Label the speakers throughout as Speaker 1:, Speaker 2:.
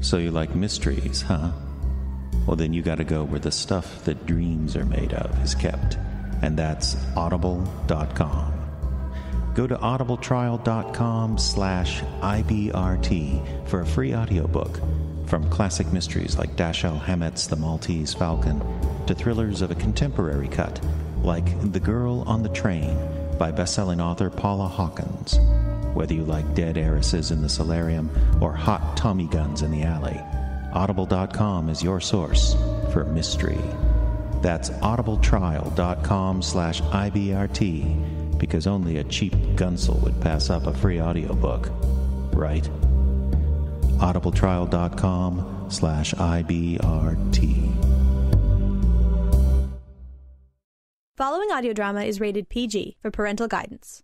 Speaker 1: So you like mysteries, huh? Well, then you gotta go where the stuff that dreams are made of is kept, and that's audible.com. Go to audibletrial.com/IBRT for a free audiobook. From classic mysteries like Dashiell Hammett's The Maltese Falcon to thrillers of a contemporary cut like The Girl on the Train by best-selling author Paula Hawkins. Whether you like dead heiresses in the solarium or hot Tommy guns in the alley, Audible.com is your source for mystery. That's audibletrial.com/IBRT, because only a cheap gunsel would pass up a free audiobook, right? audibletrial.com/IBRT.
Speaker 2: Following audio drama is rated PG for parental guidance.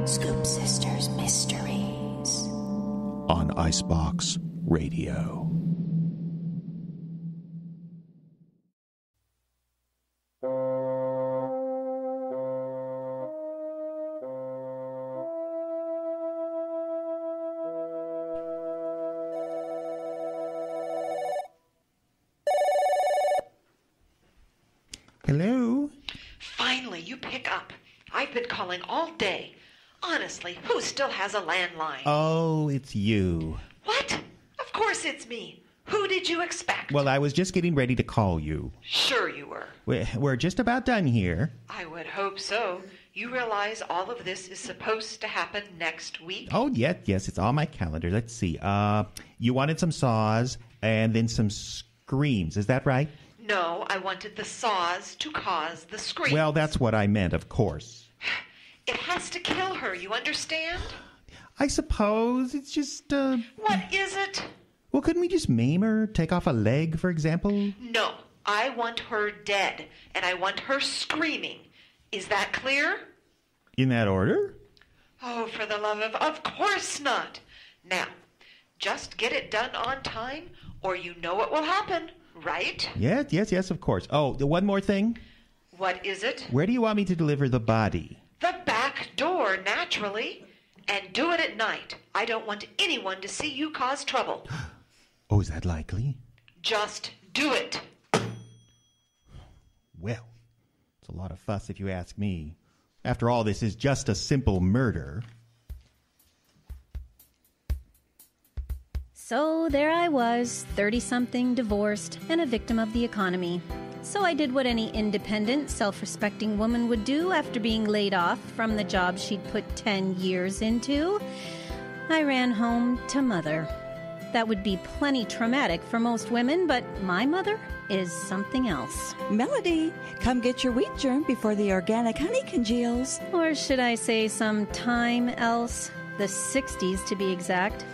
Speaker 3: Scoop Sisters Mysteries
Speaker 1: on Icebox Radio.
Speaker 4: Hello?
Speaker 5: Finally, you pick up. I've been calling all day. Honestly, who still has a landline?
Speaker 4: Oh, it's you.
Speaker 5: What? Of course it's me. Who did you expect?
Speaker 4: Well, I was just getting ready to call you.
Speaker 5: Sure you were.
Speaker 4: We're just about done here.
Speaker 5: I would hope so. You realize all of this is supposed to happen next week?
Speaker 4: Oh, yes, it's on my calendar. Let's see. You wanted some saws and then some screams. Is that right?
Speaker 5: No, I wanted the saws to cause the screams.
Speaker 4: Well, that's what I meant, of course.
Speaker 5: It has to kill her, you understand?
Speaker 4: I suppose it's just,
Speaker 5: What is it?
Speaker 4: Well, couldn't we just maim her? Take off a leg, for example?
Speaker 5: No, I want her dead, and I want her screaming. Is that clear?
Speaker 4: In that order?
Speaker 5: Oh, for the love of course not. Now, just get it done on time, or you know what will happen, right?
Speaker 4: Yes, of course. Oh, one more thing.
Speaker 5: What is it?
Speaker 4: Where do you want me to deliver the body?
Speaker 5: The back door, naturally. And do it at night. I don't want anyone to see you cause trouble.
Speaker 4: Oh, is that likely?
Speaker 5: Just do it.
Speaker 4: Well, it's a lot of fuss if you ask me. After all, this is just a simple murder.
Speaker 6: So there I was, 30-something, divorced, and a victim of the economy. So I did what any independent, self-respecting woman would do after being laid off from the job she'd put 10 years into. I ran home to mother. That would be plenty traumatic for most women, but my mother is something else.
Speaker 7: Melody, come get your wheat germ before the organic honey congeals.
Speaker 6: Or should I say some time else? The 60s to be exact.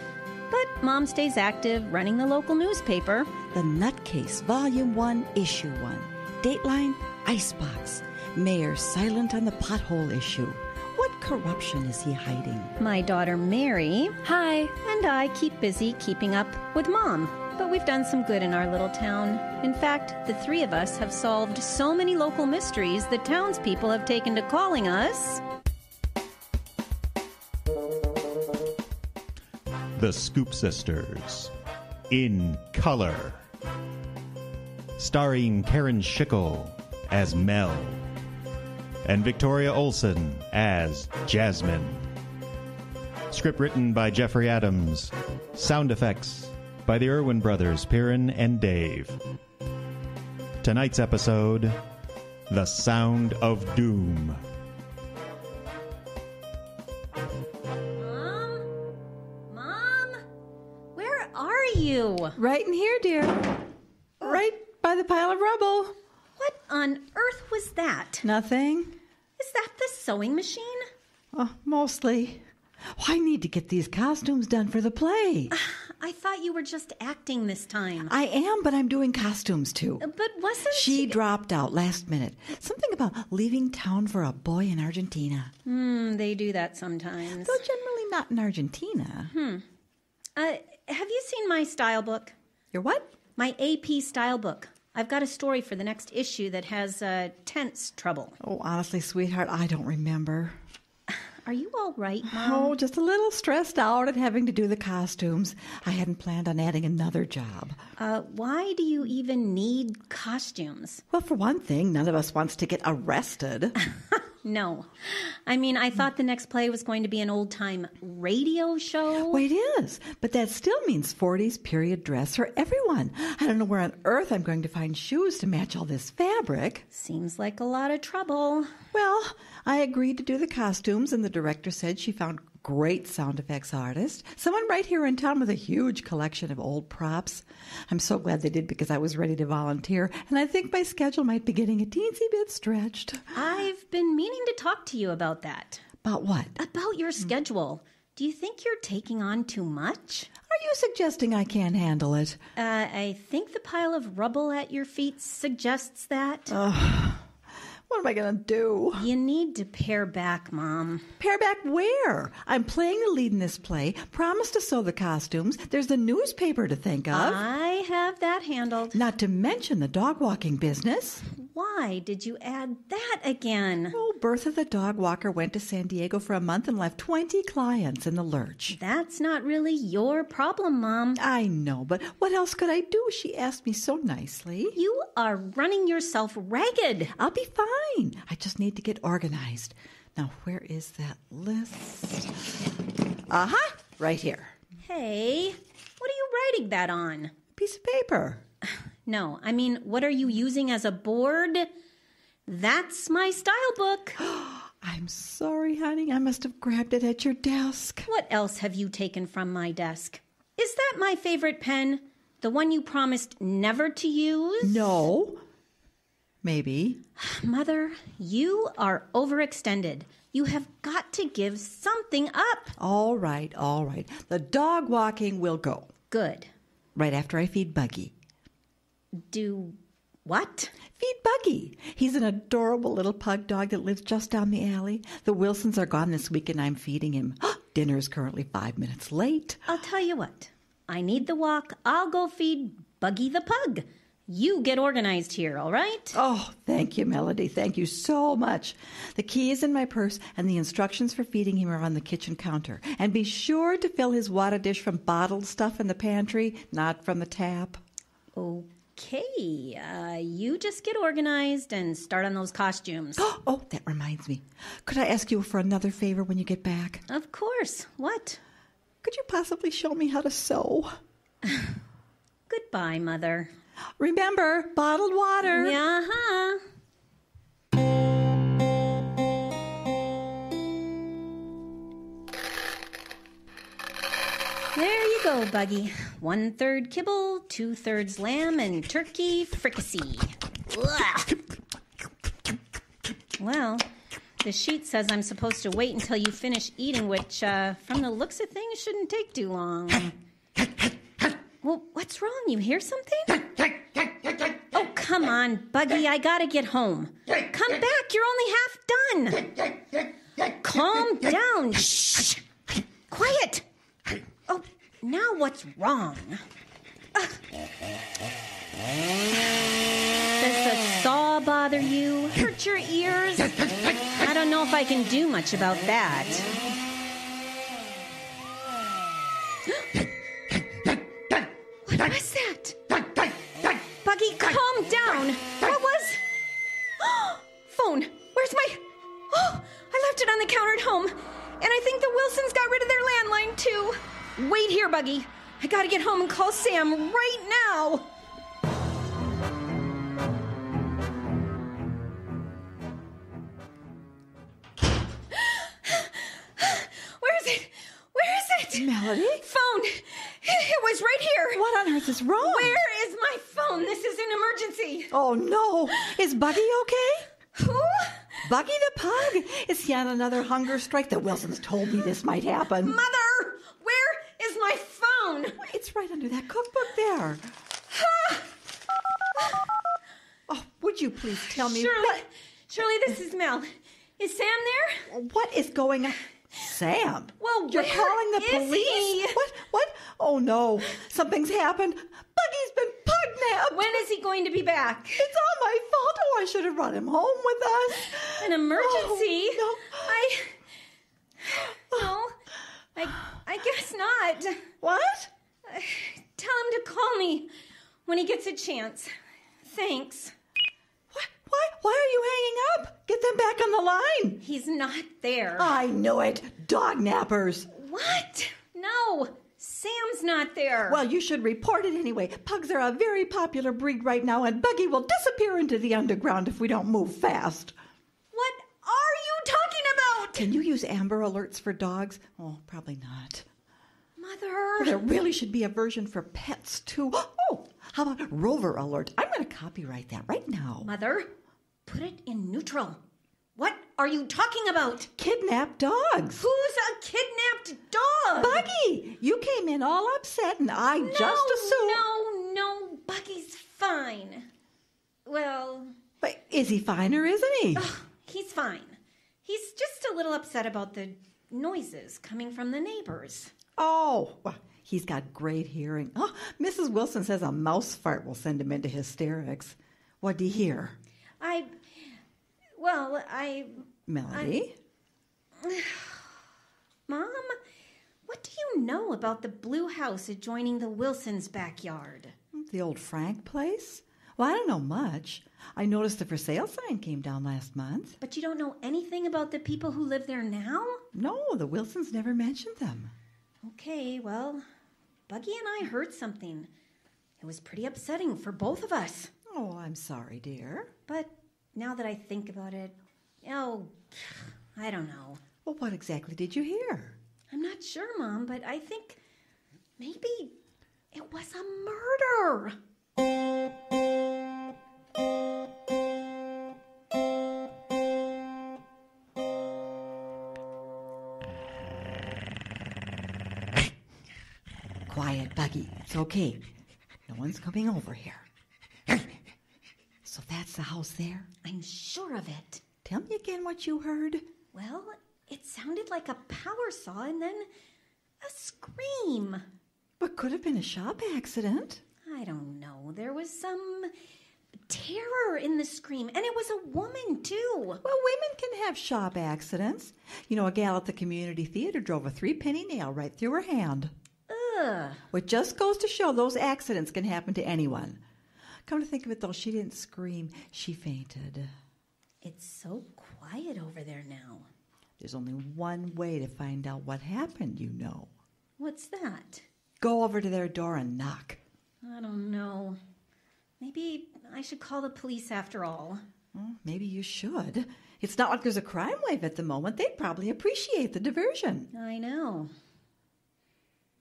Speaker 6: But Mom stays active, running the local newspaper.
Speaker 7: The Nutcase, Volume 1, Issue 1. Dateline, Icebox. Mayor silent on the pothole issue. What corruption is he hiding?
Speaker 6: My daughter Mary,
Speaker 2: Hi.
Speaker 6: and I keep busy keeping up with Mom. But we've done some good in our little town. In fact, the three of us have solved so many local mysteries that townspeople have taken to calling us
Speaker 4: The Scoop Sisters. In color. Starring Karen Schickel as Mel. And Victoria Olsen as Jasmine. Script written by Jeffrey Adams. Sound effects by the Irwin brothers, Piran and Dave. Tonight's episode, The Sound of Doom.
Speaker 6: Mom? Where are you?
Speaker 8: Right in here, dear. Right by the pile of rubble.
Speaker 6: What on earth was that?
Speaker 8: Nothing.
Speaker 6: Is that the sewing machine?
Speaker 8: Mostly. I need to get these costumes done for the play.
Speaker 6: I thought you were just acting this time.
Speaker 7: I am, but I'm doing costumes too.
Speaker 6: But wasn't
Speaker 7: She dropped out last minute. Something about leaving town for a boy in Argentina.
Speaker 6: They do that sometimes.
Speaker 7: Though generally not in Argentina.
Speaker 6: Have you seen my style book?
Speaker 7: Your what?
Speaker 6: My AP style book. I've got a story for the next issue that has tense trouble.
Speaker 7: Oh, honestly, sweetheart, I don't remember.
Speaker 6: Are you all right, Mom?
Speaker 7: Oh, just a little stressed out at having to do the costumes. I hadn't planned on adding another job.
Speaker 6: Why do you even need costumes?
Speaker 7: Well, for one thing, none of us wants to get arrested.
Speaker 6: No. I mean, I thought the next play was going to be an old-time radio show.
Speaker 7: Well, it is, but that still means 40s period dress for everyone. I don't know where on earth I'm going to find shoes to match all this fabric.
Speaker 6: Seems like a lot of trouble.
Speaker 7: Well, I agreed to do the costumes, and the director said she found great sound effects artist, someone right here in town with a huge collection of old props. I'm so glad they did because I was ready to volunteer, and I think my schedule might be getting a teensy bit stretched.
Speaker 6: I've been meaning to talk to you about that.
Speaker 7: About what?
Speaker 6: About your schedule. Do you think you're taking on too much?
Speaker 7: Are you suggesting I can't handle it?
Speaker 6: I think the pile of rubble at your feet suggests that.
Speaker 7: What am I going to do?
Speaker 6: You need to pare back, Mom.
Speaker 7: Pare back where? I'm playing the lead in this play, promised to sew the costumes. There's the newspaper to think of.
Speaker 6: I have that handled.
Speaker 7: Not to mention the dog walking business.
Speaker 6: Why did you add that again?
Speaker 7: Oh, Bertha the dog walker went to San Diego for a month and left 20 clients in the lurch.
Speaker 6: That's not really your problem, Mom.
Speaker 7: I know, but what else could I do? She asked me so nicely.
Speaker 6: You are running yourself ragged.
Speaker 7: I'll be fine. I just need to get organized. Now, where is that list? Aha! Right here.
Speaker 6: Hey, what are you writing that on?
Speaker 7: Piece of paper.
Speaker 6: No, I mean, what are you using as a board? That's my style book.
Speaker 7: I'm sorry, honey. I must have grabbed it at your desk.
Speaker 6: What else have you taken from my desk? Is that my favorite pen? The one you promised never to use?
Speaker 7: No. Maybe.
Speaker 6: Mother, you are overextended. You have got to give something up.
Speaker 7: All right, all right. The dog walking will go.
Speaker 6: Good.
Speaker 7: Right after I feed Buggy.
Speaker 6: Do what?
Speaker 7: Feed Buggy. He's an adorable little pug dog that lives just down the alley. The Wilsons are gone this week and I'm feeding him. Dinner is currently 5 minutes late.
Speaker 6: I'll tell you what. I need the walk. I'll go feed Buggy the pug. You get organized here, all right?
Speaker 7: Oh, thank you, Melody. Thank you so much. The key is in my purse, and the instructions for feeding him are on the kitchen counter. And be sure to fill his water dish from bottled stuff in the pantry, not from the tap.
Speaker 6: Okay. You just get organized and start on those costumes.
Speaker 7: Oh, that reminds me. Could I ask you for another favor when you get back?
Speaker 6: Of course. What?
Speaker 7: Could you possibly show me how to sew?
Speaker 6: Goodbye, Mother.
Speaker 7: Remember, bottled water.
Speaker 6: Uh-huh. There you go, Buggy. 1/3 kibble, 2/3 lamb, and turkey fricassee. Ugh. Well, the sheet says I'm supposed to wait until you finish eating, which, from the looks of things, shouldn't take too long. Well, what's wrong? You hear something? Oh, come on, Buggy. I gotta get home. Come back. You're only half done. Calm down. Shh. Quiet. Oh, now what's wrong? Does the saw bother you? Hurt your ears? I don't know if I can do much about that. What was that? Buggy, calm down. What was... Phone. Where's my... Oh, I left it on the counter at home. And I think the Wilsons got rid of their landline, too. Wait here, Buggy. I gotta get home and call Sam right now. Where is it? Where is it?
Speaker 7: Melody?
Speaker 6: Phone. It was right here.
Speaker 7: What on earth is wrong?
Speaker 6: Where is my phone? This is an emergency.
Speaker 7: Oh, no. Is Buggy okay?
Speaker 6: Who?
Speaker 7: Buggy the pug. Is he on another hunger strike? The Wilsons told me this might happen.
Speaker 6: Mother, where is my phone?
Speaker 7: It's It's right under that cookbook there. Oh, would you please tell me?
Speaker 6: Shirley, this is Mel. Is Sam there?
Speaker 7: What is going on? Sam?
Speaker 6: Well,
Speaker 7: you're
Speaker 6: where
Speaker 7: calling the
Speaker 6: is
Speaker 7: police?
Speaker 6: he?
Speaker 7: What? Oh, no. Something's happened. Buggy's been pugnapped.
Speaker 6: When is he going to be back?
Speaker 7: It's all my fault. Oh, I should have brought him home with us.
Speaker 6: An emergency?
Speaker 7: Oh,
Speaker 6: No, I guess not.
Speaker 7: What?
Speaker 6: Tell him to call me when he gets a chance. Thanks.
Speaker 7: Why are you hanging up? Get them back on the line.
Speaker 6: He's not there.
Speaker 7: I knew it. Dog nappers.
Speaker 6: What? No, Sam's not there.
Speaker 7: Well, you should report it anyway. Pugs are a very popular breed right now, and Buggy will disappear into the underground if we don't move fast.
Speaker 6: What are you talking about?
Speaker 7: Can you use Amber Alerts for dogs? Oh, probably not.
Speaker 6: Mother.
Speaker 7: There really should be a version for pets, too. Oh, how about Rover Alert? I'm going to copyright that right now.
Speaker 6: Mother, put it in neutral. What are you talking about?
Speaker 7: Kidnapped dogs.
Speaker 6: Who's a kidnapped dog?
Speaker 7: Buggy! You came in all upset, and I just assumed...
Speaker 6: No, Buggy's fine. Well...
Speaker 7: But is he fine or isn't he?
Speaker 6: He's fine. He's just a little upset about the noises coming from the neighbors.
Speaker 7: Oh, well, he's got great hearing. Oh, Mrs. Wilson says a mouse fart will send him into hysterics. What'd he hear? Melody?
Speaker 6: Mom, what do you know about the blue house adjoining the Wilsons' backyard?
Speaker 7: The old Frank place? Well, I don't know much. I noticed the for sale sign came down last month.
Speaker 6: But you don't know anything about the people who live there now?
Speaker 7: No, the Wilsons never mentioned them.
Speaker 6: Okay, well, Buggy and I heard something. It was pretty upsetting for both of us.
Speaker 7: Oh, I'm sorry, dear.
Speaker 6: But now that I think about it, I don't know.
Speaker 7: Well, what exactly did you hear?
Speaker 6: I'm not sure, Mom, but I think maybe it was a murder.
Speaker 7: Quiet, Buggy. It's okay. No one's coming over here. So that's the house there?
Speaker 6: I'm sure of it.
Speaker 7: Tell me again what you heard.
Speaker 6: Well, it sounded like a power saw and then a scream.
Speaker 7: What could have been a shop accident?
Speaker 6: I don't know. There was some terror in the scream, and it was a woman, too.
Speaker 7: Well, women can have shop accidents. You know, a gal at the community theater drove a 3-penny nail right through her hand.
Speaker 6: Ugh.
Speaker 7: What just goes to show those accidents can happen to anyone. Come to think of it, though, she didn't scream. She fainted.
Speaker 6: It's so quiet over there now.
Speaker 7: There's only one way to find out what happened, you know.
Speaker 6: What's that?
Speaker 7: Go over to their door and knock.
Speaker 6: I don't know. Maybe I should call the police after all.
Speaker 7: Well, maybe you should. It's not like there's a crime wave at the moment. They'd probably appreciate the diversion.
Speaker 6: I know.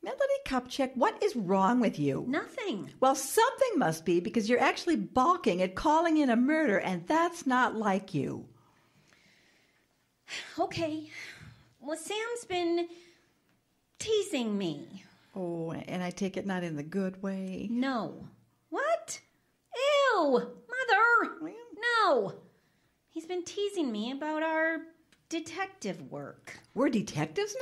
Speaker 7: Melody Kupchak, what is wrong with you?
Speaker 6: Nothing.
Speaker 7: Well, something must be because you're actually balking at calling in a murder, and that's not like you.
Speaker 6: Okay. Well, Sam's been teasing me.
Speaker 7: Oh, and I take it not in the good way.
Speaker 6: No. What? Ew! Mother!
Speaker 7: Well,
Speaker 6: No! He's been teasing me about our detective work.
Speaker 7: we're detectives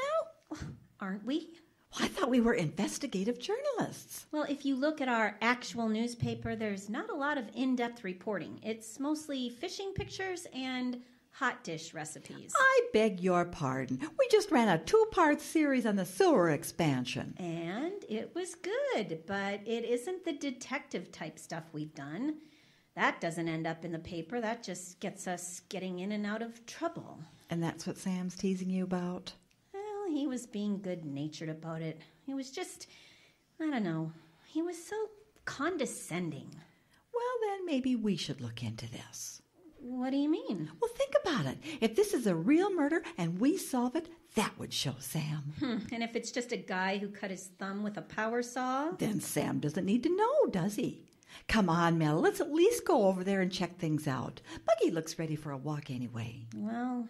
Speaker 7: now?
Speaker 6: Aren't we?
Speaker 7: Well, I thought we were investigative journalists.
Speaker 6: Well, if you look at our actual newspaper, there's not a lot of in-depth reporting. It's mostly fishing pictures and hot dish recipes.
Speaker 7: I beg your pardon. We just ran a 2-part series on the sewer expansion.
Speaker 6: And it was good, but it isn't the detective type stuff we've done. That doesn't end up in the paper. That just gets us getting in and out of trouble.
Speaker 7: And that's what Sam's teasing you about?
Speaker 6: Well, he was being good-natured about it. He was just, I don't know, he was so condescending.
Speaker 7: Well, then maybe we should look into this.
Speaker 6: What do you mean?
Speaker 7: Well, think about it. If this is a real murder and we solve it, that would show Sam.
Speaker 6: And if it's just a guy who cut his thumb with a power saw?
Speaker 7: Then Sam doesn't need to know, does he? Come on, Mel, let's at least go over there and check things out. Buggy looks ready for a walk anyway.
Speaker 6: Well,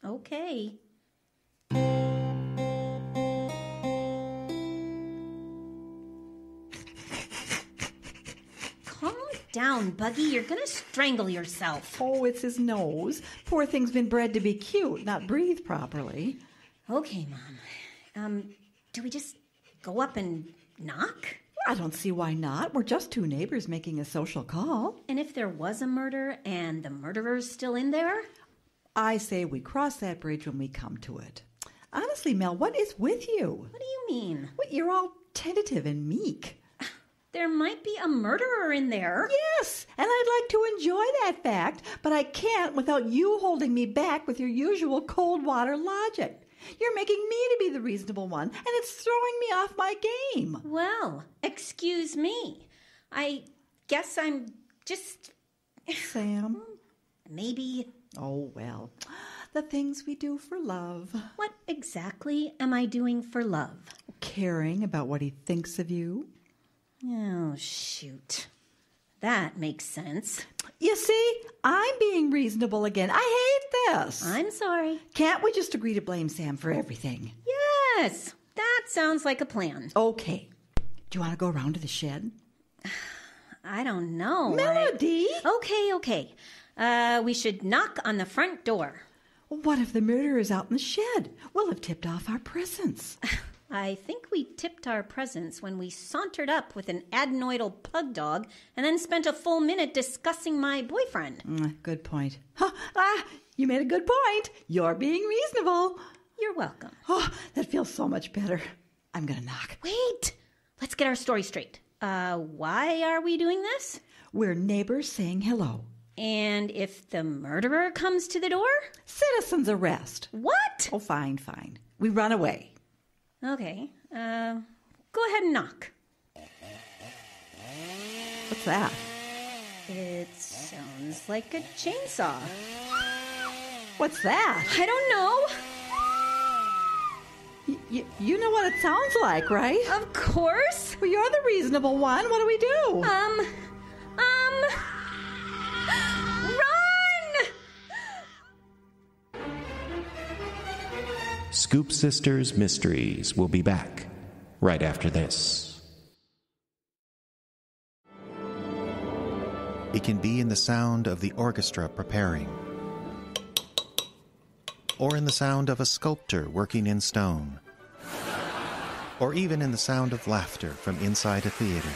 Speaker 6: okay. down, Buggy. You're going to strangle yourself.
Speaker 7: Oh, it's his nose. Poor thing's been bred to be cute, not breathe properly.
Speaker 6: Okay, Mom. Do we just go up and knock?
Speaker 7: I don't see why not. We're just two neighbors making a social call.
Speaker 6: And if there was a murder and the murderer's still in there?
Speaker 7: I say we cross that bridge when we come to it. Honestly, Mel, what is with you?
Speaker 6: What do you mean?
Speaker 7: Well, you're all tentative and meek.
Speaker 6: There might be a murderer in there.
Speaker 7: Yes, and I'd like to enjoy that fact, but I can't without you holding me back with your usual cold water logic. You're making me to be the reasonable one, and it's throwing me off my game.
Speaker 6: Well, excuse me. I guess I'm just...
Speaker 7: Sam?
Speaker 6: Maybe...
Speaker 7: Oh, well, the things we do for love.
Speaker 6: What exactly am I doing for love?
Speaker 7: Caring about what he thinks of you.
Speaker 6: Oh, shoot. That makes sense.
Speaker 7: You see, I'm being reasonable again. I hate this.
Speaker 6: I'm sorry.
Speaker 7: Can't we just agree to blame Sam for everything?
Speaker 6: Yes, that sounds like a plan.
Speaker 7: Okay. Do you want to go around to the shed?
Speaker 6: I don't know.
Speaker 7: Melody!
Speaker 6: Okay. We should knock on the front door.
Speaker 7: What if the murderer is out in the shed? We'll have tipped off our presents.
Speaker 6: I think we tipped our presents when we sauntered up with an adenoidal pug dog and then spent a full minute discussing my boyfriend.
Speaker 7: Good point. You made a good point. You're being reasonable.
Speaker 6: You're welcome.
Speaker 7: Oh, that feels so much better. I'm going to knock.
Speaker 6: Wait! Let's get our story straight. Why are we doing this?
Speaker 7: We're neighbors saying hello.
Speaker 6: And if the murderer comes to the door?
Speaker 7: Citizen's arrest.
Speaker 6: What?
Speaker 7: Oh, fine. We run away.
Speaker 6: Okay. Go ahead and knock.
Speaker 7: What's that?
Speaker 6: It sounds like a chainsaw.
Speaker 7: What's that?
Speaker 6: I don't know.
Speaker 7: You know what it sounds like, right?
Speaker 6: Of course.
Speaker 7: Well, you're the reasonable one. What do we do?
Speaker 6: Run!
Speaker 1: Scoop Sisters Mysteries will be back right after this.
Speaker 4: It can be in the sound of the orchestra preparing, or in the sound of a sculptor working in stone, or even in the sound of laughter from inside a theater.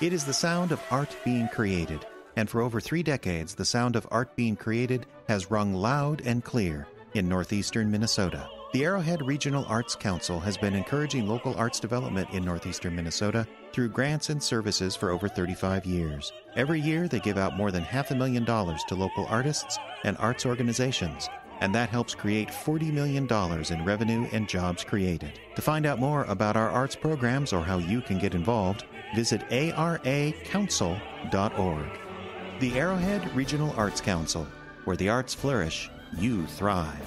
Speaker 4: It is the sound of art being created, and for over 3 decades, the sound of art being created has rung loud and clear in northeastern Minnesota. The Arrowhead Regional Arts Council has been encouraging local arts development in northeastern Minnesota through grants and services for over 35 years. Every year, they give out more than $500,000 to local artists and arts organizations, and that helps create $40 million in revenue and jobs created. To find out more about our arts programs or how you can get involved, visit aracouncil.org. The Arrowhead Regional Arts Council, where the arts flourish, you thrive.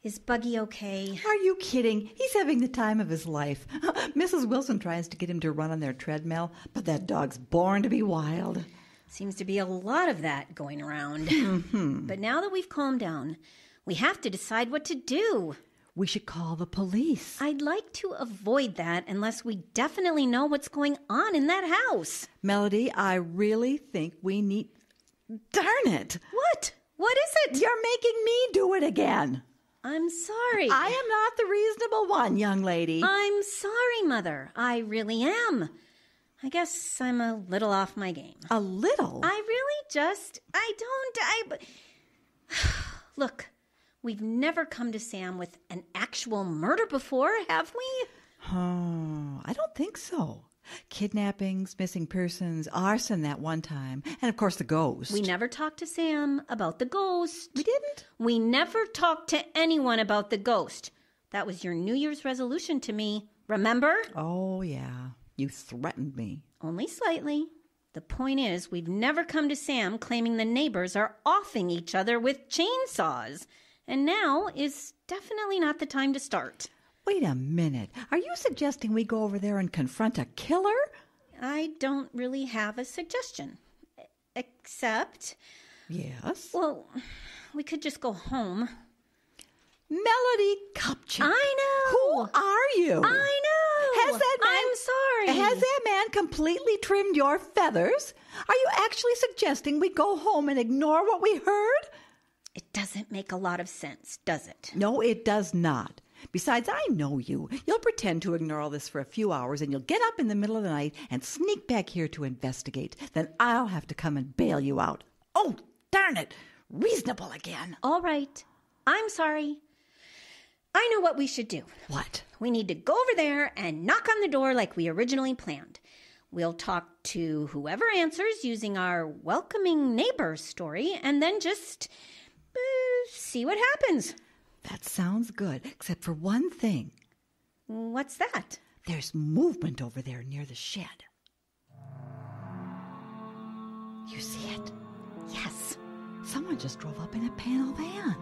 Speaker 6: Is Buggy okay?
Speaker 7: Are you kidding? He's having the time of his life. Mrs. Wilson tries to get him to run on their treadmill, but that dog's born to be wild.
Speaker 6: Seems to be a lot of that going around. But now that we've calmed down, we have to decide what to do.
Speaker 7: We should call the police.
Speaker 6: I'd like to avoid that unless we definitely know what's going on in that house.
Speaker 7: Melody, I really think we need... Darn it!
Speaker 6: What? What is it?
Speaker 7: You're making me do it again.
Speaker 6: I'm sorry.
Speaker 7: I am not the reasonable one, young lady.
Speaker 6: I'm sorry, Mother. I really am. I guess I'm a little off my game.
Speaker 7: A little?
Speaker 6: Look, we've never come to Sam with an actual murder before, have we?
Speaker 7: Oh, I don't think so. Kidnappings, missing persons, arson that one time, and of course the ghost.
Speaker 6: We never talked to Sam about the ghost.
Speaker 7: We didn't?
Speaker 6: We never talked to anyone about the ghost. That was your New Year's resolution to me, remember?
Speaker 7: Oh, yeah. You threatened me.
Speaker 6: Only slightly. The point is, we've never come to Sam claiming the neighbors are offing each other with chainsaws. And now is definitely not the time to start.
Speaker 7: Wait a minute. Are you suggesting we go over there and confront a killer?
Speaker 6: I don't really have a suggestion. Except,
Speaker 7: Yes?
Speaker 6: well, we could just go home.
Speaker 7: Melody Kupchak.
Speaker 6: I know.
Speaker 7: Who are you?
Speaker 6: I know.
Speaker 7: Has that man,
Speaker 6: I'm sorry.
Speaker 7: Has that man completely trimmed your feathers? Are you actually suggesting we go home and ignore what we heard?
Speaker 6: It doesn't make a lot of sense, does it?
Speaker 7: No, it does not. Besides, I know you. You'll pretend to ignore all this for a few hours, and you'll get up in the middle of the night and sneak back here to investigate. Then I'll have to come and bail you out. Oh, darn it. Reasonable again.
Speaker 6: All right. I'm sorry. I know what we should do.
Speaker 7: What?
Speaker 6: We need to go over there and knock on the door like we originally planned. We'll talk to whoever answers using our welcoming neighbor story, and then just see what happens.
Speaker 7: That sounds good, except for one thing.
Speaker 6: What's that?
Speaker 7: There's movement over there near the shed. You see it?
Speaker 6: Yes.
Speaker 7: Someone just drove up in a panel van.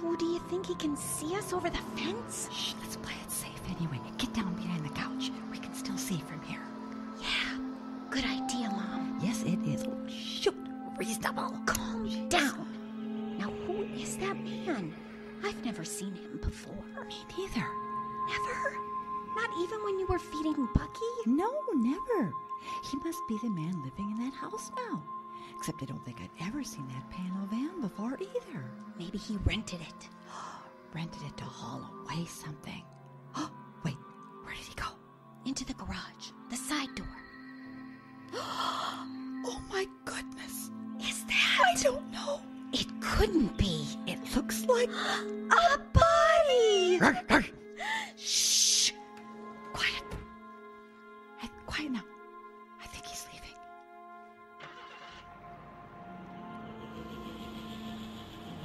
Speaker 6: Oh, do you think he can see us over the fence?
Speaker 7: Shh, let's play it safe anyway. Get down behind the couch. We can still see from here.
Speaker 6: Yeah, good idea, Mom.
Speaker 7: Yes, it is. Oh, shoot. Reasonable.
Speaker 6: Calm down. Now, who is that man? I've never seen him before.
Speaker 7: Me neither.
Speaker 6: Never? Not even when you were feeding Bucky?
Speaker 7: No, never. He must be the man living in that house now. Except I don't think I've ever seen that panel van before either.
Speaker 6: Maybe he rented it.
Speaker 7: Rented it to haul away something. Wait, where did he go?
Speaker 6: Into the garage, the side door.
Speaker 7: Oh my goodness.
Speaker 6: Is that?
Speaker 7: I don't know.
Speaker 6: It couldn't be.
Speaker 7: It looks like
Speaker 6: a body!
Speaker 7: Shh! Quiet. Hey, quiet now. I think he's leaving.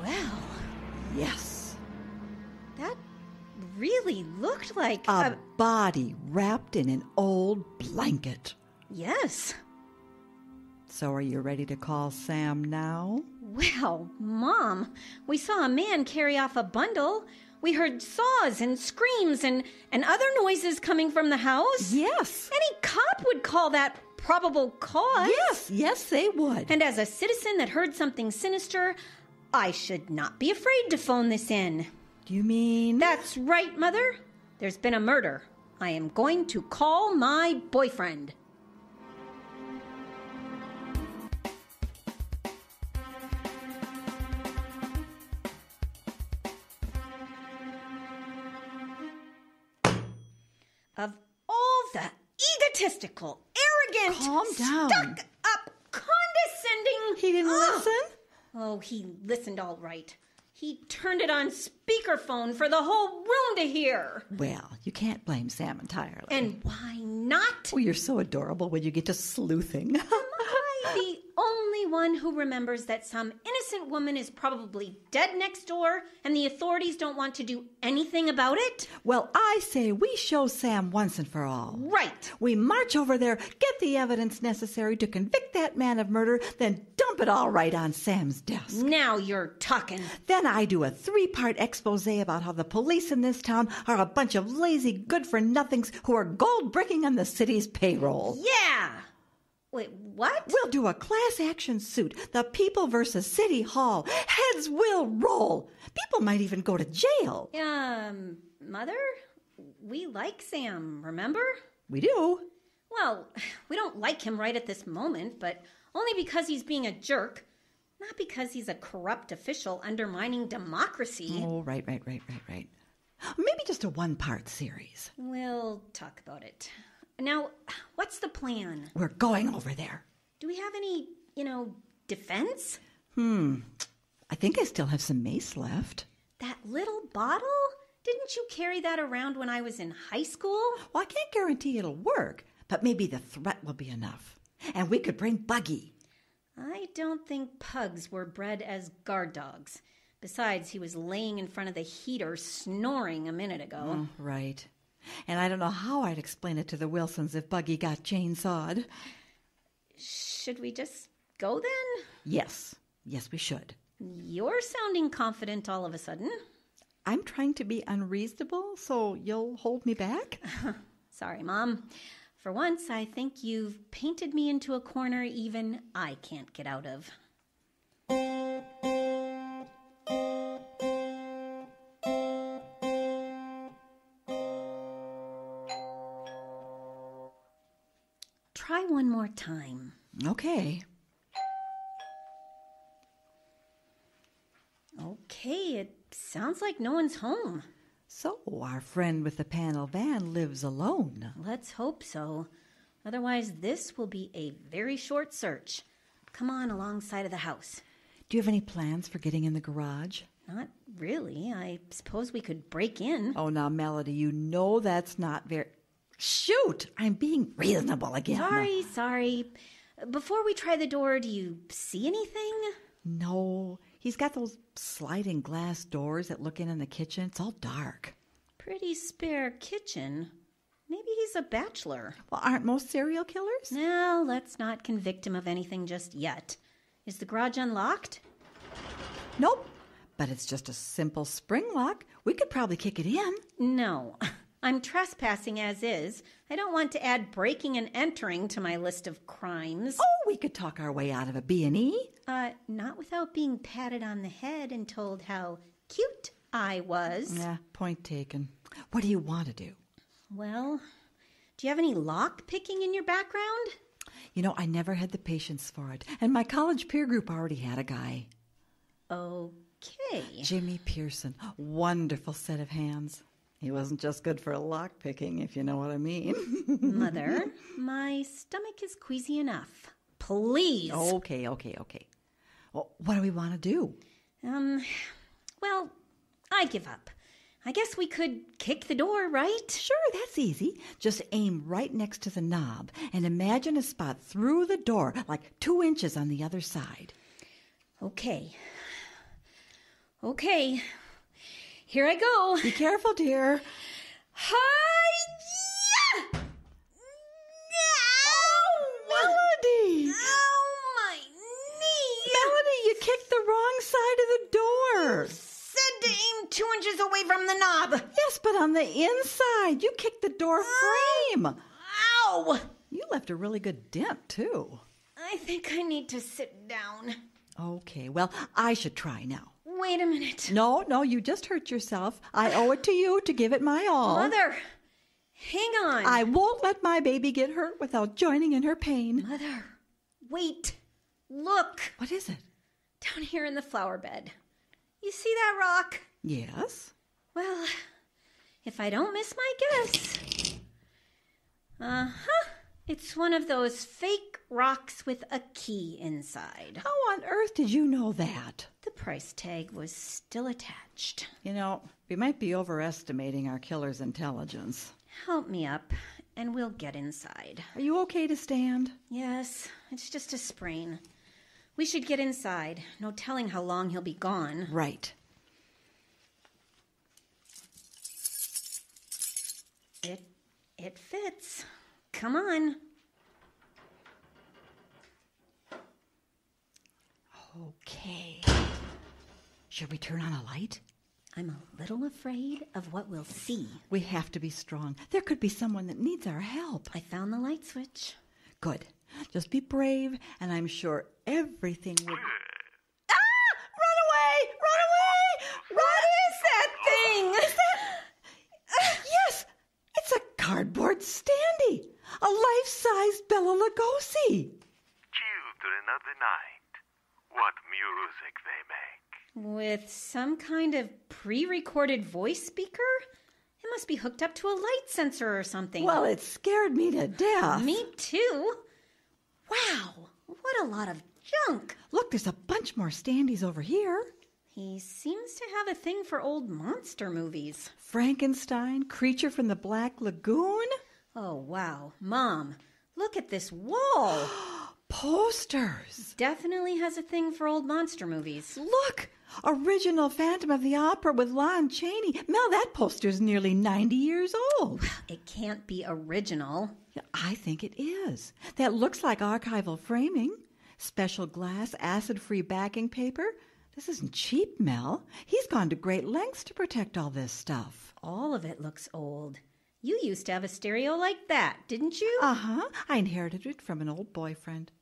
Speaker 6: Well,
Speaker 7: yes.
Speaker 6: that really looked like
Speaker 7: A body wrapped in an old blanket.
Speaker 6: Yes.
Speaker 7: So are you ready to call Sam now?
Speaker 6: Well, Mom, we saw a man carry off a bundle. We heard saws and screams and other noises coming from the house.
Speaker 7: Yes.
Speaker 6: Any cop would call that probable cause.
Speaker 7: Yes, they would.
Speaker 6: And as a citizen that heard something sinister, I should not be afraid to phone this in.
Speaker 7: Do you mean?
Speaker 6: That's right, Mother. There's been a murder. I am going to call my boyfriend. Of all the egotistical, arrogant,
Speaker 7: Calm down.
Speaker 6: stuck-up, condescending...
Speaker 7: He didn't listen?
Speaker 6: Oh, he listened all right. He turned it on speakerphone for the whole room to hear.
Speaker 7: Well, you can't blame Sam entirely.
Speaker 6: And why not?
Speaker 7: Oh, you're so adorable when you get to sleuthing.
Speaker 6: Am I the only one who remembers that some innocent woman is probably dead next door and the authorities don't want to do anything about it?
Speaker 7: Well, I say we show Sam once and for all.
Speaker 6: Right.
Speaker 7: We march over there, get the evidence necessary to convict that man of murder, then dump it all right on Sam's desk.
Speaker 6: Now you're talking.
Speaker 7: Then I do a 3-part expose about how the police in this town are a bunch of lazy good-for-nothings who are gold-bricking on the city's payroll.
Speaker 6: Yeah. Wait, what?
Speaker 7: We'll do a class action suit, the people versus City Hall. Heads will roll. People might even go to jail.
Speaker 6: Mother? We like Sam, remember?
Speaker 7: We do.
Speaker 6: Well, we don't like him right at this moment, but only because he's being a jerk, not because he's a corrupt official undermining democracy.
Speaker 7: Oh, right. Maybe just a 1-part series.
Speaker 6: We'll talk about it. Now, what's the plan?
Speaker 7: We're going over there.
Speaker 6: Do we have any, defense?
Speaker 7: I think I still have some mace left.
Speaker 6: That little bottle? Didn't you carry that around when I was in high school?
Speaker 7: Well, I can't guarantee it'll work, but maybe the threat will be enough. And we could bring Buggy.
Speaker 6: I don't think pugs were bred as guard dogs. Besides, he was laying in front of the heater snoring a minute ago.
Speaker 7: Oh, right. And I don't know how I'd explain it to the Wilsons if Buggy got chainsawed.
Speaker 6: Should we just go then?
Speaker 7: Yes, we should.
Speaker 6: You're sounding confident all of a sudden.
Speaker 7: I'm trying to be unreasonable, so you'll hold me back?
Speaker 6: Sorry, Mom. For once, I think you've painted me into a corner even I can't get out of. Try one more time.
Speaker 7: Okay.
Speaker 6: Okay, it sounds like no one's home.
Speaker 7: So, our friend with the panel van lives alone.
Speaker 6: Let's hope so. Otherwise, this will be a very short search. Come on alongside of the house.
Speaker 7: Do you have any plans for getting in the garage?
Speaker 6: Not really. I suppose we could break in.
Speaker 7: Oh, now, Melody, you know that's not very... Shoot! I'm being reasonable again.
Speaker 6: Sorry. Before we try the door, do you see anything?
Speaker 7: No. He's got those sliding glass doors that look in the kitchen. It's all dark.
Speaker 6: Pretty spare kitchen. Maybe he's a bachelor.
Speaker 7: Well, aren't most serial killers?
Speaker 6: No, let's not convict him of anything just yet. Is the garage unlocked?
Speaker 7: Nope. But it's just a simple spring lock. We could probably kick it in.
Speaker 6: No. I'm trespassing as is. I don't want to add breaking and entering to my list of crimes.
Speaker 7: Oh, we could talk our way out of a B&E.
Speaker 6: Not without being patted on the head and told how cute I was.
Speaker 7: Yeah, point taken. What do you want to do?
Speaker 6: Well, do you have any lock picking in your background?
Speaker 7: You know, I never had the patience for it. And my college peer group already had a guy.
Speaker 6: Okay.
Speaker 7: Jimmy Pearson. Wonderful set of hands. He wasn't just good for lock picking, if you know what I mean.
Speaker 6: Mother, my stomach is queasy enough. Please.
Speaker 7: Okay. Well, what do we want to do?
Speaker 6: Well, I give up. I guess we could kick the door, right?
Speaker 7: Sure, that's easy. Just aim right next to the knob and imagine a spot through the door, like 2 inches on the other side.
Speaker 6: Okay. Here I go.
Speaker 7: Be careful, dear.
Speaker 6: Hi-ya!
Speaker 7: Melody!
Speaker 6: Ow, my knee!
Speaker 7: Melody, you kicked the wrong side of the door.
Speaker 6: Said to aim 2 inches away from the knob.
Speaker 7: Yes, but on the inside. You kicked the door frame.
Speaker 6: Ow!
Speaker 7: You left a really good dent, too.
Speaker 6: I think I need to sit down.
Speaker 7: Okay, well, I should try now.
Speaker 6: Wait a minute.
Speaker 7: No, you just hurt yourself. I owe it to you to give it my all.
Speaker 6: Mother, hang on.
Speaker 7: I won't let my baby get hurt without joining in her pain.
Speaker 6: Mother, wait. Look.
Speaker 7: What is it?
Speaker 6: Down here in the flower bed. You see that rock?
Speaker 7: Yes.
Speaker 6: Well, if I don't miss my guess. It's one of those fake rocks with a key inside.
Speaker 7: How on earth did you know that?
Speaker 6: The price tag was still attached.
Speaker 7: You know, we might be overestimating our killer's intelligence.
Speaker 6: Help me up, and we'll get inside.
Speaker 7: Are you okay to stand?
Speaker 6: Yes, it's just a sprain. We should get inside. No telling how long he'll be gone.
Speaker 7: Right.
Speaker 6: It fits. Come on.
Speaker 7: Okay. Should we turn on a light?
Speaker 6: I'm a little afraid of what we'll see.
Speaker 7: We have to be strong. There could be someone that needs our help.
Speaker 6: I found the light switch.
Speaker 7: Good. Just be brave, and I'm sure everything will...
Speaker 6: Run away! What is that thing?
Speaker 7: Is that... Yes! It's a cardboard standee. A life-size Bela Lugosi.
Speaker 9: Children of the night, what music they make.
Speaker 6: With some kind of pre-recorded voice speaker? It must be hooked up to a light sensor or something.
Speaker 7: Well, it scared me to death.
Speaker 6: Me too. Wow, what a lot of junk.
Speaker 7: Look, there's a bunch more standees over here.
Speaker 6: He seems to have a thing for old monster movies.
Speaker 7: Frankenstein, Creature from the Black Lagoon.
Speaker 6: Oh, wow. Mom, look at this wall.
Speaker 7: Posters.
Speaker 6: Definitely has a thing for old monster movies.
Speaker 7: Look, original Phantom of the Opera with Lon Chaney. Mel, that poster's nearly 90 years old.
Speaker 6: It can't be original.
Speaker 7: Yeah, I think it is. That looks like archival framing. Special glass, acid-free backing paper. This isn't cheap, Mel. He's gone to great lengths to protect all this stuff.
Speaker 6: All of it looks old. You used to have a stereo like that, didn't you?
Speaker 7: Uh-huh. I inherited it from an old boyfriend.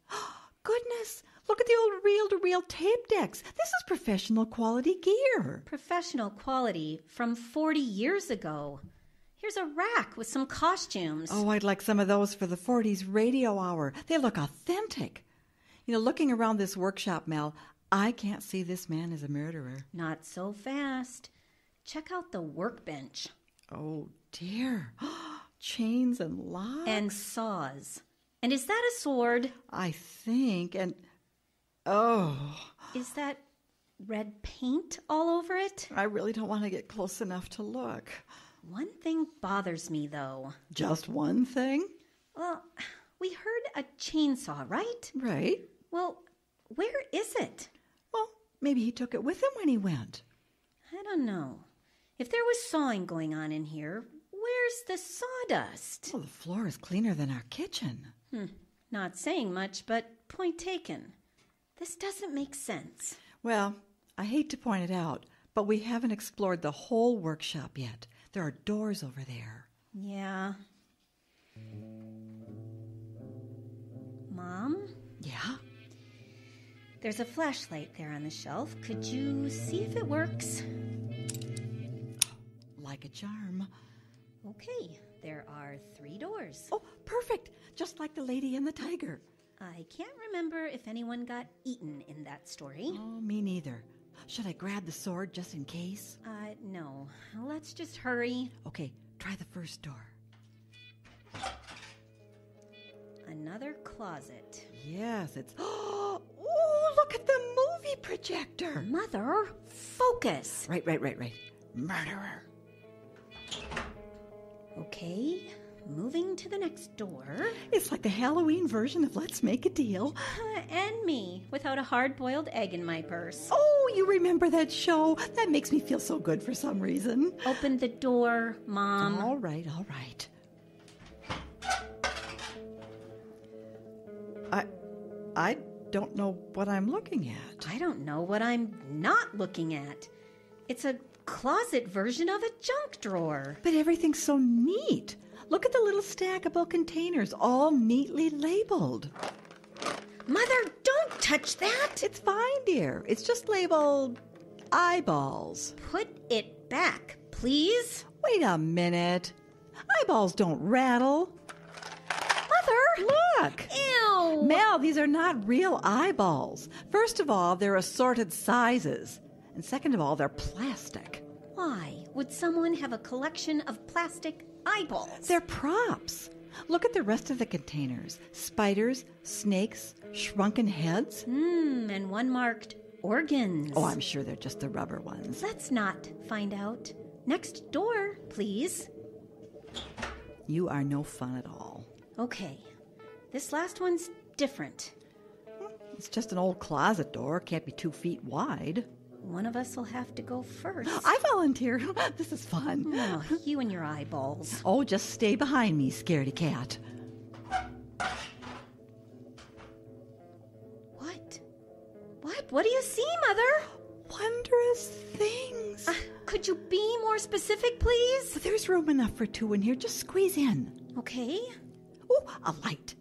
Speaker 7: Goodness, look at the old reel-to-reel tape decks. This is professional quality gear.
Speaker 6: Professional quality from 40 years ago. Here's a rack with some costumes.
Speaker 7: Oh, I'd like some of those for the 40s radio hour. They look authentic. You know, looking around this workshop, Mel, I can't see this man as a murderer.
Speaker 6: Not so fast. Check out the workbench.
Speaker 7: Oh, dear. Chains and locks.
Speaker 6: And saws. And is that a sword?
Speaker 7: I think, and... Oh.
Speaker 6: Is that red paint all over it?
Speaker 7: I really don't want to get close enough to look.
Speaker 6: One thing bothers me, though.
Speaker 7: Just one thing?
Speaker 6: Well, we heard a chainsaw, right?
Speaker 7: Right.
Speaker 6: Well, where is it?
Speaker 7: Well, maybe he took it with him when he went.
Speaker 6: I don't know. If there was sawing going on in here, where's the sawdust?
Speaker 7: Well, the floor is cleaner than our kitchen.
Speaker 6: Not saying much, but point taken. This doesn't make sense.
Speaker 7: Well, I hate to point it out, but we haven't explored the whole workshop yet. There are doors over there.
Speaker 6: Yeah. Mom?
Speaker 7: Yeah?
Speaker 6: There's a flashlight there on the shelf. Could you see if it works?
Speaker 7: Like a charm.
Speaker 6: Okay, there are 3 doors.
Speaker 7: Oh, perfect. Just like the Lady and the Tiger.
Speaker 6: I can't remember if anyone got eaten in that story.
Speaker 7: Oh, me neither. Should I grab the sword just in case?
Speaker 6: No. Let's just hurry.
Speaker 7: Okay, try the first door.
Speaker 6: Another closet.
Speaker 7: Yes, it's... Oh, look at the movie projector.
Speaker 6: Mother, focus.
Speaker 7: Right. Murderer.
Speaker 6: Okay, moving to the next door.
Speaker 7: It's like the Halloween version of Let's Make a Deal.
Speaker 6: And me, without a hard-boiled egg in my purse.
Speaker 7: Oh, you remember that show? That makes me feel so good for some reason.
Speaker 6: Open the door, Mom.
Speaker 7: All right. I don't know what I'm looking at.
Speaker 6: I don't know what I'm not looking at. It's a closet version of a junk drawer.
Speaker 7: But everything's so neat. Look at the little stackable containers, all neatly labeled.
Speaker 6: Mother, don't touch that.
Speaker 7: It's fine, dear. It's just labeled eyeballs.
Speaker 6: Put it back, please.
Speaker 7: Wait a minute. Eyeballs don't rattle.
Speaker 6: Mother!
Speaker 7: Look!
Speaker 6: Ew!
Speaker 7: Mel, these are not real eyeballs. First of all, they're assorted sizes. And second of all, they're plastic.
Speaker 6: Why would someone have a collection of plastic eyeballs?
Speaker 7: They're props. Look at the rest of the containers. Spiders, snakes, shrunken heads.
Speaker 6: And one marked organs.
Speaker 7: Oh, I'm sure they're just the rubber ones.
Speaker 6: Let's not find out. Next door, please.
Speaker 7: You are no fun at all.
Speaker 6: Okay, this last one's different.
Speaker 7: It's just an old closet door. Can't be 2 feet wide.
Speaker 6: One of us will have to go first.
Speaker 7: I volunteer. This is fun.
Speaker 6: Oh, you and your eyeballs.
Speaker 7: Oh, just stay behind me, scaredy cat.
Speaker 6: What? What do you see, Mother?
Speaker 7: Wondrous things.
Speaker 6: Could you be more specific, please?
Speaker 7: There's room enough for 2 in here. Just squeeze in.
Speaker 6: Okay.
Speaker 7: Oh, a light.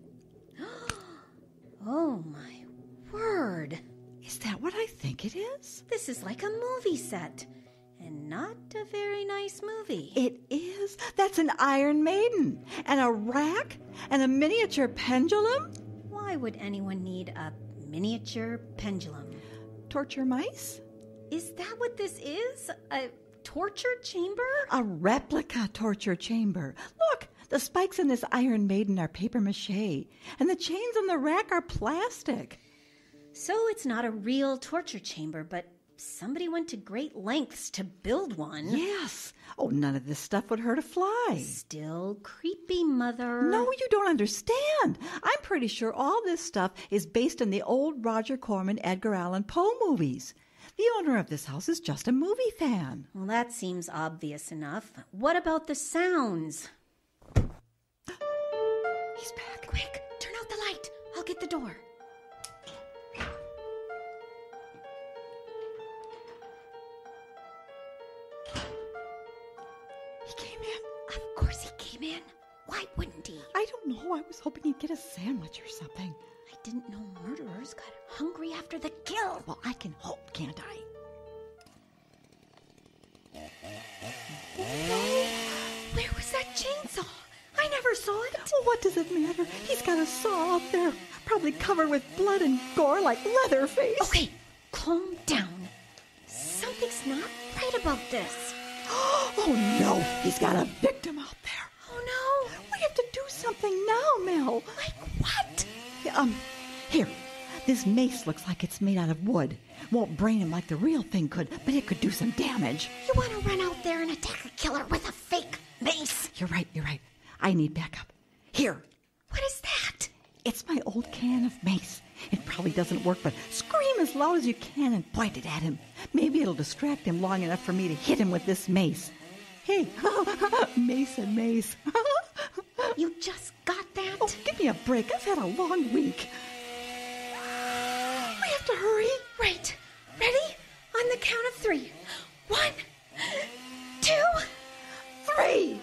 Speaker 6: Oh, my word.
Speaker 7: Is that what I think it is?
Speaker 6: This is like a movie set. And not a very nice movie.
Speaker 7: It is. That's an Iron Maiden. And a rack. And a miniature pendulum.
Speaker 6: Why would anyone need a miniature pendulum?
Speaker 7: Torture mice?
Speaker 6: Is that what this is? A torture chamber?
Speaker 7: A replica torture chamber. Look, the spikes in this Iron Maiden are papier mache. And the chains on the rack are plastic.
Speaker 6: So it's not a real torture chamber, but somebody went to great lengths to build one.
Speaker 7: Yes. Oh, none of this stuff would hurt a fly.
Speaker 6: Still creepy, Mother.
Speaker 7: No, you don't understand. I'm pretty sure all this stuff is based on the old Roger Corman, Edgar Allan Poe movies. The owner of this house is just a movie fan.
Speaker 6: Well, that seems obvious enough. What about the sounds?
Speaker 7: He's back.
Speaker 6: Quick, turn out the light. I'll get the door.
Speaker 7: He came in.
Speaker 6: Of course he came in. Why wouldn't he?
Speaker 7: I don't know. I was hoping he'd get a sandwich or something.
Speaker 6: I didn't know murderers got hungry after the kill.
Speaker 7: Well, I can hope, can't I?
Speaker 6: Where was that chainsaw? I never saw it.
Speaker 7: Well, what does it matter? He's got a saw out there, probably covered with blood and gore like Leatherface.
Speaker 6: Okay, calm down. Something's not right about this.
Speaker 7: Oh, no. He's got a victim out there.
Speaker 6: Oh, no.
Speaker 7: We have to do something now, Mel.
Speaker 6: Like what?
Speaker 7: Here. This mace looks like it's made out of wood. Won't brain him like the real thing could, but it could do some damage.
Speaker 6: You want to run out there and attack a killer with a fake mace?
Speaker 7: You're right. I need backup. Here.
Speaker 6: What is that?
Speaker 7: It's my old can of mace. It probably doesn't work, but scream as loud as you can and point it at him. Maybe it'll distract him long enough for me to hit him with this mace. Hey, mace and mace.
Speaker 6: You just got that?
Speaker 7: Oh, give me a break. I've had a long week. We have to hurry.
Speaker 6: Right. Ready? On the count of 3. 1, 2,
Speaker 7: 3.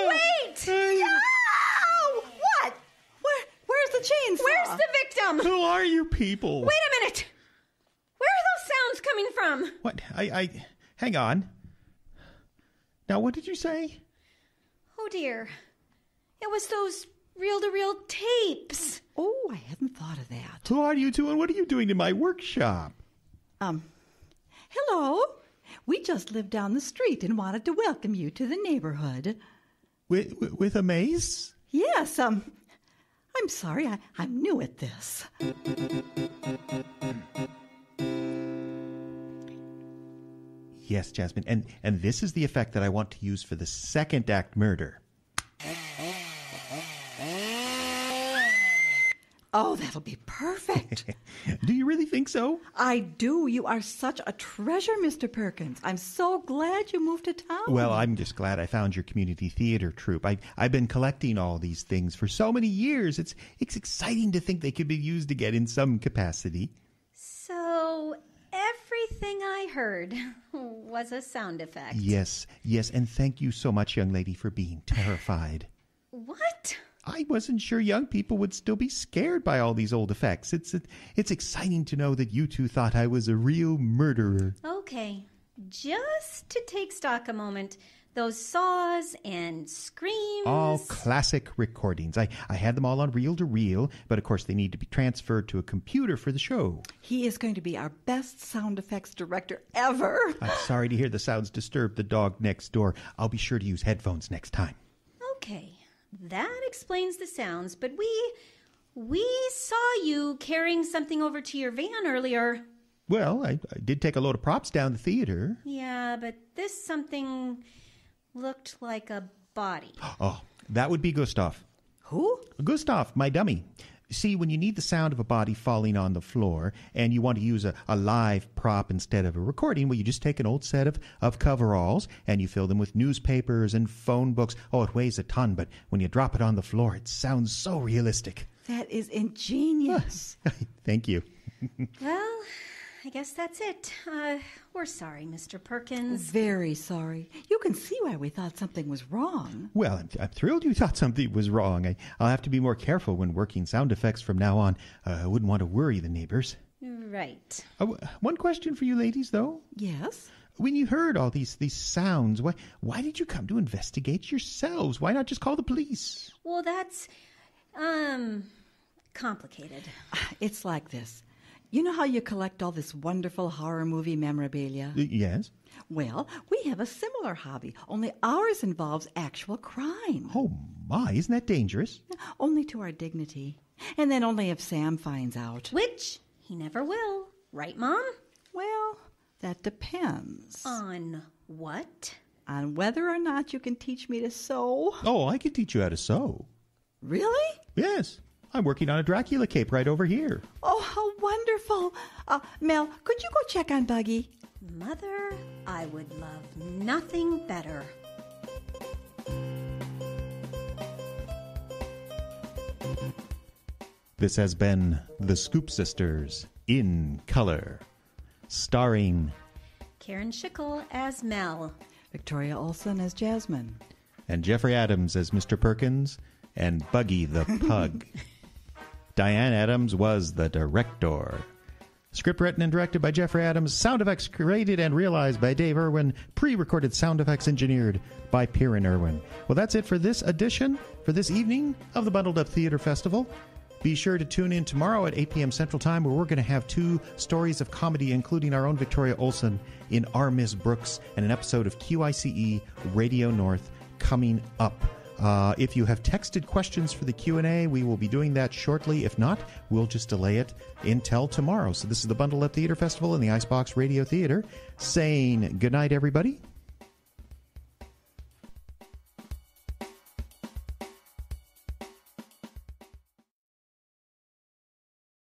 Speaker 6: Wait!
Speaker 7: Ow! What? Where's the chainsaw?
Speaker 6: Where's the victim?
Speaker 4: Who are you people?
Speaker 6: Wait a minute! Where are those sounds coming from?
Speaker 4: What? Hang on. Now, what did you say?
Speaker 6: Oh, dear. It was those reel-to-reel tapes.
Speaker 7: Oh, I hadn't thought of that.
Speaker 4: Who are you two and what are you doing in my workshop?
Speaker 7: Hello. We just lived down the street and wanted to welcome you to the neighborhood.
Speaker 4: With a mace?
Speaker 7: Yes, I'm sorry. I'm new at this.
Speaker 4: Yes, Jasmine. And this is the effect that I want to use for the second act murder.
Speaker 7: Oh, that'll be perfect.
Speaker 4: Do you really think so?
Speaker 7: I do. You are such a treasure, Mr. Perkins. I'm so glad you moved to town.
Speaker 4: Well, I'm just glad I found your community theater troupe. I've been collecting all these things for so many years. It's exciting to think they could be used again in some capacity.
Speaker 6: So everything I heard was a sound effect.
Speaker 4: Yes, and thank you so much, young lady, for being terrified.
Speaker 6: What?
Speaker 4: I wasn't sure young people would still be scared by all these old effects. It's exciting to know that you two thought I was a real murderer.
Speaker 6: Okay, just to take stock a moment, those saws and screams...
Speaker 4: All classic recordings. I had them all on reel-to-reel, but of course they need to be transferred to a computer for the show.
Speaker 7: He is going to be our best sound effects director ever.
Speaker 4: I'm sorry to hear the sounds disturb the dog next door. I'll be sure to use headphones next time.
Speaker 6: Okay. That explains the sounds, but we saw you carrying something over to your van earlier.
Speaker 4: Well, I did take a load of props down the theater.
Speaker 6: Yeah, but this something looked like a body.
Speaker 4: Oh, that would be Gustav.
Speaker 7: Who?
Speaker 4: Gustav, my dummy. See, when you need the sound of a body falling on the floor and you want to use a live prop instead of a recording, well, you just take an old set of coveralls and you fill them with newspapers and phone books. Oh, it weighs a ton, but when you drop it on the floor, it sounds so realistic.
Speaker 7: That is ingenious.
Speaker 4: Thank you.
Speaker 6: Well, I guess that's it. We're sorry, Mr. Perkins.
Speaker 7: Very sorry. You can see why we thought something was wrong.
Speaker 4: Well, I'm thrilled you thought something was wrong. I'll have to be more careful when working sound effects from now on. I wouldn't want to worry the neighbors.
Speaker 6: Right.
Speaker 4: One question for you ladies, though.
Speaker 7: Yes?
Speaker 4: When you heard all these sounds, why did you come to investigate yourselves? Why not just call the police?
Speaker 6: Well, that's, complicated.
Speaker 7: It's like this. You know how you collect all this wonderful horror movie memorabilia?
Speaker 4: Yes.
Speaker 7: Well, we have a similar hobby, only ours involves actual crime.
Speaker 4: Oh, my, isn't that dangerous?
Speaker 7: Only to our dignity. And then only if Sam finds out.
Speaker 6: Which he never will. Right, Mom?
Speaker 7: Well, that depends.
Speaker 6: On what?
Speaker 7: On whether or not you can teach me to sew.
Speaker 4: Oh, I can teach you how to sew.
Speaker 7: Really?
Speaker 4: Yes. I'm working on a Dracula cape right over here.
Speaker 7: Oh, how wonderful. Mel, could you go check on Buggy?
Speaker 6: Mother, I would love nothing better.
Speaker 4: This has been The Scoop Sisters in Color, starring
Speaker 6: Karen Schickel as Mel.
Speaker 7: Victoria Olsen as Jasmine.
Speaker 4: And Jeffrey Adams as Mr. Perkins, and Buggy the Pug. Diane Adams was the director. Script written and directed by Jeffrey Adams. Sound effects created and realized by Dave Irwin. Pre-recorded sound effects engineered by Piran Irwin. Well, that's it for this edition, for this evening of the Bundled Up Theater Festival. Be sure to tune in tomorrow at 8 p.m. Central Time, where we're going to have 2 stories of comedy, including our own Victoria Olsen in Our Miss Brooks, and an episode of QICE Radio North coming up. If you have texted questions for the Q&A, we will be doing that shortly. If not, we'll just delay it until tomorrow. So this is the Bundle Up Theater Festival in the Icebox Radio Theater, saying good night, everybody.